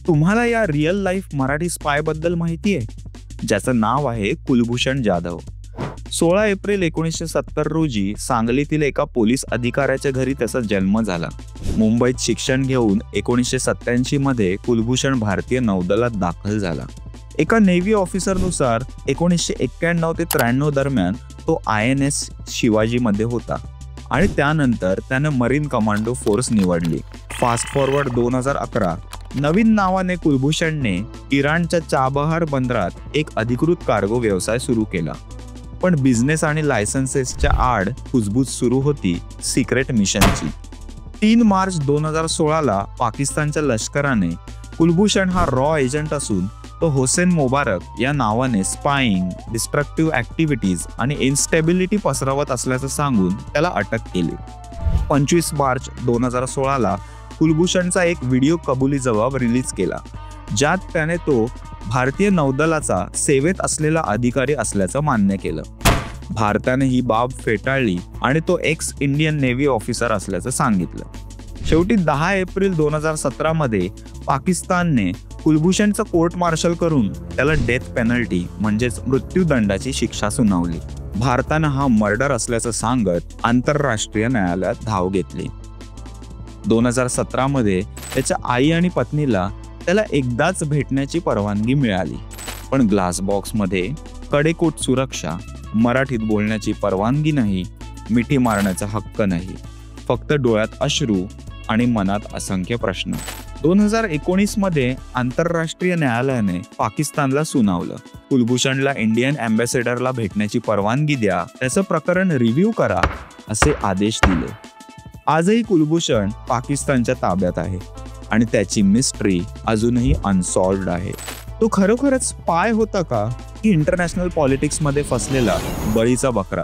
तुम्हाला या real life Marathi spy बद्दल माहिती आहे, ज्याचं नाव आहे कुलभूषण जाधव. 16 एप्रिल 1970 रोजी सांगलीतील एका पोलीस अधिकाऱ्याच्या घरी त्याचा जन्म झाला. मुंबईत शिक्षण घेऊन 1987 मध्ये कुलभूषण भारतीय नौदलात दाखल झाला. एका नेव्ही ऑफिसरनुसार 1991 ते 93 दरम्यान तो INS शिवाजी मध्ये होता आणि त्यानंतर त्याने मरीन कमांडो फोर्स निवडली. फास्ट फॉरवर्ड 2011 नवीन नावाने कुलभूषणने इराणच्या चाबहार बंदरात एक अधिकृत कार्गो व्यवसाय सुरू केला. पण बिझनेस आणि लायसन्सेसच्या आड कुजबूज सुरू होती सिक्रेट मिशनची. 3 मार्च 2016 पाकिस्तानच्या लष्कराने कुलभूषण हा रॉ एजंट असून तो हुसेन मुबारक या नावाने स्पाईंग, डिस्ट्रक्टिव्ह ऍक्टिव्हिटीज आणि इन्स्टेबिलिटी पसरवत असल्याचं सांगून त्याला अटक केली. 25 मार्च 2016 कुलभूषणचा एक व्हिडिओ कबुली जबाब रिलीज केला, ज्यात त्याने तो भारतीय नौदलाचा सेवेत असलेला अधिकारी असल्याचं मान्य केलं. भारताने ही बाब फेटाळली आणि तो एक्स इंडियन नेव्ही ऑफिसर असल्याचं सांगितलं. शेवटी 10 एप्रिल 2017 मध्ये पाकिस्तानने कुलभूषणचं कोर्ट मार्शल करून त्याला डेथ पेनल्टी म्हणजेच मृत्यूदंडाची शिक्षा सुनावली. भारतानं हा मर्डर असल्याचं सांगत आंतरराष्ट्रीय न्यायालयात धाव घेतली. 2017 मध्ये त्याच्या आई आणि पत्नीला त्याला एकदाच भेटण्याची परवानगी मिळाली, पण ग्लास बॉक्समध्ये कडेकोट सुरक्षा, मराठीत बोलण्याची परवानगी नाही, मिठी मारण्याचा हक्क नाही, फक्त डोळ्यात अश्रू आणि मनात असंख्य प्रश्न. 2019 मध्ये आंतरराष्ट्रीय न्यायालयाने पाकिस्तानला सुनावलं. कुलभूषणला इंडियन अँबॅसेडरला भेटण्याची परवानगी द्या, त्याचं प्रकरण रिव्ह्यू करा असे आदेश दिले. आजही कुलभूषण पाकिस्तानच्या ताब्यात आहे आणि त्याची मिस्ट्री अजूनही अनसॉल्व्ड आहे. तो खरोखरच स्पाय होता का की इंटरनॅशनल पॉलिटिक्समध्ये फसलेला बळीचा बकरा?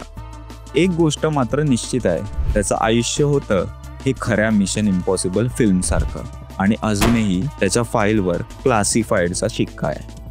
एक गोष्ट मात्र निश्चित आहे, त्याचं आयुष्य होतं हे खऱ्या मिशन इम्पॉसिबल फिल्मसारखं आणि अजूनही त्याच्या फाईलवर क्लासिफाईडचा शिक्का आहे.